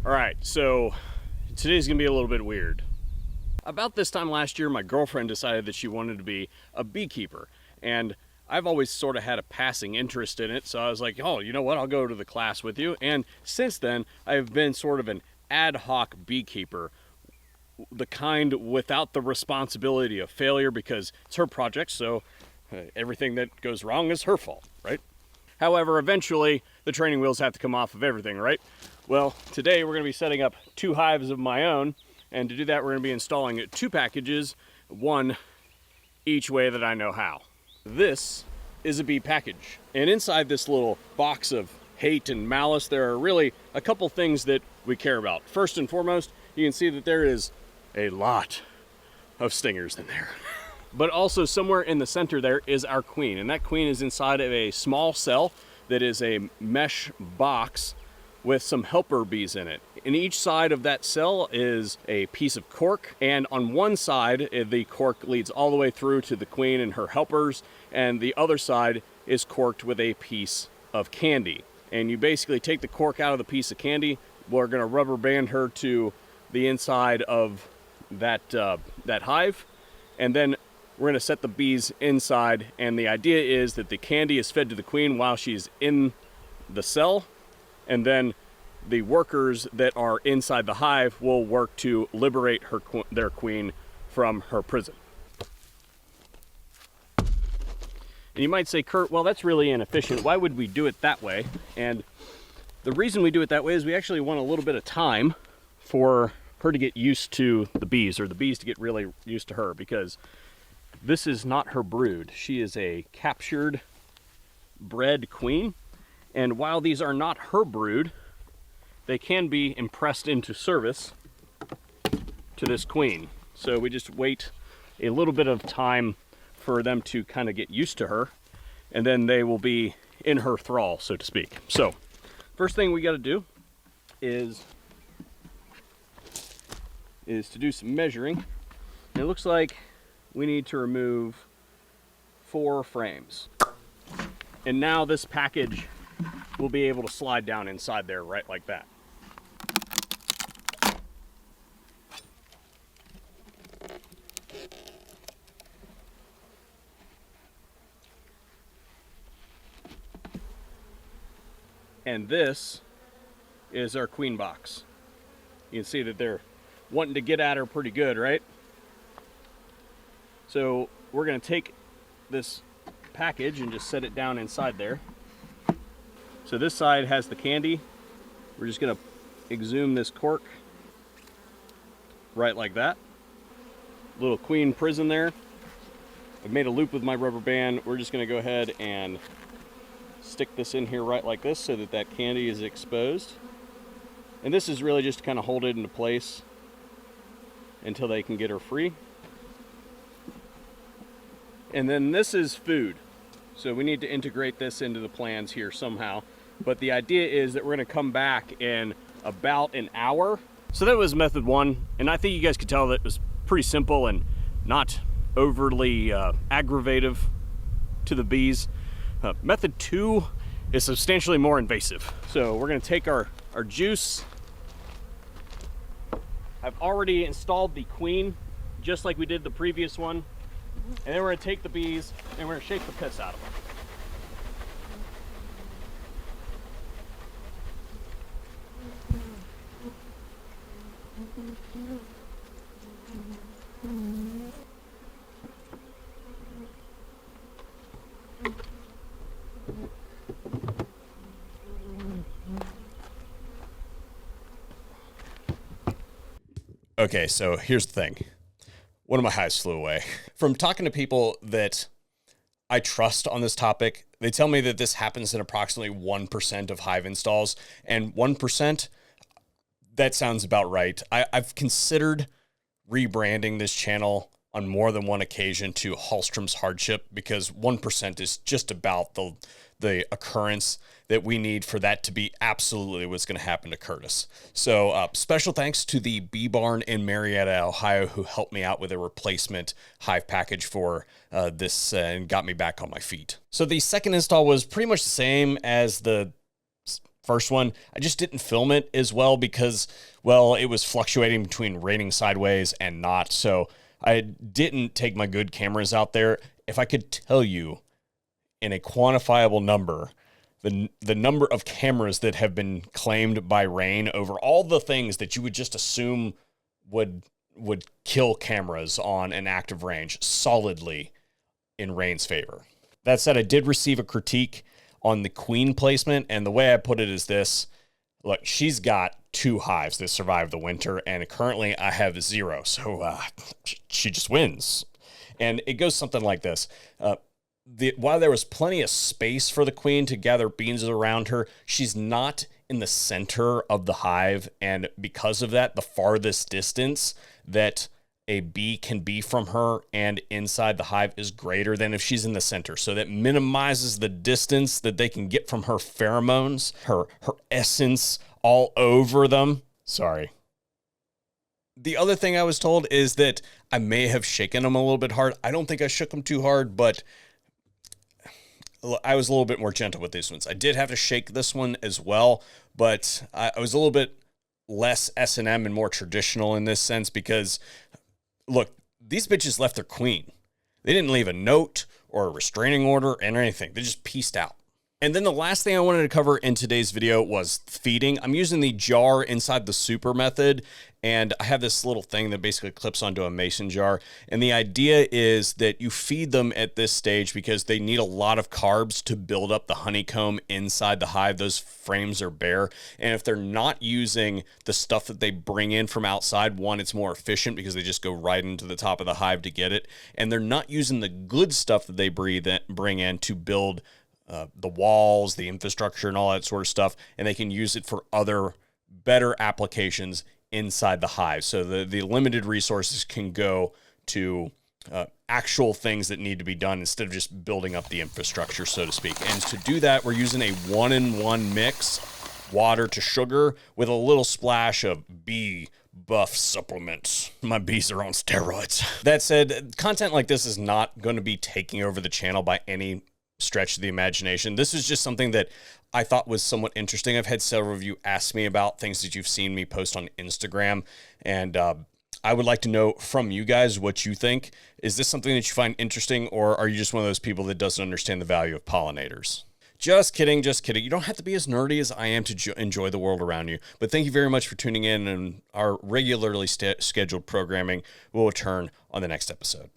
All right, so today's gonna be a little bit weird. About this time last year, my girlfriend decided that she wanted to be a beekeeper, and I've always sort of had a passing interest in it, so I was like, oh, you know what, I'll go to the class with you. And since then, I've been sort of an ad hoc beekeeper, the kind without the responsibility of failure, because it's her project, so everything that goes wrong is her fault, right? However, eventually, the training wheels have to come off of everything, right? Well, today we're going to be setting up 2 hives of my own, and to do that, we're going to be installing 2 packages, one each way that I know how. This is a bee package, and inside this little box of hate and malice, there are really a couple things that we care about. First and foremost, you can see that there is a lot of stingers in there. But also somewhere in the center there is our queen, and that queen is inside of a small cell that is a mesh box with some helper bees in it. In each side of that cell is a piece of cork, and on one side the cork leads all the way through to the queen and her helpers, and the other side is corked with a piece of candy. And you basically take the cork out of the piece of candy. We're going to rubber band her to the inside of that hive, and then we're going to set the bees inside, and the idea is that the candy is fed to the queen while she's in the cell, and then the workers that are inside the hive will work to liberate their queen from her prison. And you might say, Kurt, well, that's really inefficient. Why would we do it that way? And the reason we do it that way is we actually want a little bit of time for her to get used to the bees, or the bees to get really used to her, because this is not her brood. She is a captured, bred queen. And while these are not her brood, they can be impressed into service to this queen. So we just wait a little bit of time for them to kind of get used to her, and then they will be in her thrall, so to speak. So first thing we got to do is to do some measuring. And it looks like we need to remove 4 frames. And now this package will be able to slide down inside there right like that. And this is our queen box. You can see that they're wanting to get at her pretty good, right? So we're going to take this package and just set it down inside there. So this side has the candy. We're just going to exhume this cork right like that. Little queen prison there. I've made a loop with my rubber band. We're just going to go ahead and stick this in here right like this so that that candy is exposed. And this is really just to kind of hold it into place until they can get her free. And then this is food. So we need to integrate this into the plans here somehow. But the idea is that we're going to come back in about an hour. So that was method 1. And I think you guys could tell that it was pretty simple and not overly aggravative to the bees. Method 2 is substantially more invasive. So we're going to take our juice. I've already installed the queen, just like we did the previous one. And then we're going to take the bees and we're going to shake the piss out of them. Okay, so here's the thing. One of my hives flew away. From talking to people that I trust on this topic, they tell me that this happens in approximately 1% of hive installs, and 1%, that sounds about right. I've considered rebranding this channel on more than one occasion to Hallstrom's Hardship, because 1% is just about the occurrence that we need for that to be absolutely what's going to happen to Curtis. So special thanks to the Bee Barn in Marietta, Ohio, who helped me out with a replacement hive package for this and got me back on my feet. So the second install was pretty much the same as the first one, I just didn't film it as well because, well, it was fluctuating between raining sideways and not. So I didn't take my good cameras out there. If I could tell you in a quantifiable number, the number of cameras that have been claimed by rain over all the things that you would just assume would kill cameras on an active range solidly in rain's favor. That said, I did receive a critique on the queen placement, and the way I put it is this. Look, she's got 2 hives that survived the winter, and currently I have 0, so she just wins. And it goes something like this. While there was plenty of space for the queen to gather beans around her, she's not in the center of the hive, and because of that, the farthest distance that a bee can be from her and inside the hive is greater than if she's in the center. So that minimizes the distance that they can get from her pheromones, her essence all over them. Sorry. The other thing I was told is that I may have shaken them a little bit hard. I don't think I shook them too hard, but I was a little bit more gentle with these ones. I did have to shake this one as well, but I was a little bit less S&M and more traditional in this sense because, look, these bitches left their queen. They didn't leave a note or a restraining order or anything. They just pieced out. And then the last thing I wanted to cover in today's video was feeding. I'm using the jar inside the super method, and I have this little thing that basically clips onto a mason jar. And the idea is that you feed them at this stage because they need a lot of carbs to build up the honeycomb inside the hive. Those frames are bare. And if they're not using the stuff that they bring in from outside, one, it's more efficient because they just go right into the top of the hive to get it. And they're not using the good stuff that they bring in to build the walls, the infrastructure, and all that sort of stuff, and they can use it for other better applications inside the hive. So the limited resources can go to actual things that need to be done instead of just building up the infrastructure, so to speak. And to do that, we're using a 1-in-1 mix, water to sugar, with a little splash of bee buff supplements. My bees are on steroids. That said, content like this is not going to be taking over the channel by any stretch of the imagination. This is just something that I thought was somewhat interesting. I've had several of you ask me about things that you've seen me post on Instagram, and I would like to know from you guys what you think. Is this something that you find interesting, or are you just one of those people that doesn't understand the value of pollinators? Just kidding, just kidding. You don't have to be as nerdy as I am to enjoy the world around you. But thank you very much for tuning in, and our regularly scheduled programming will return on the next episode.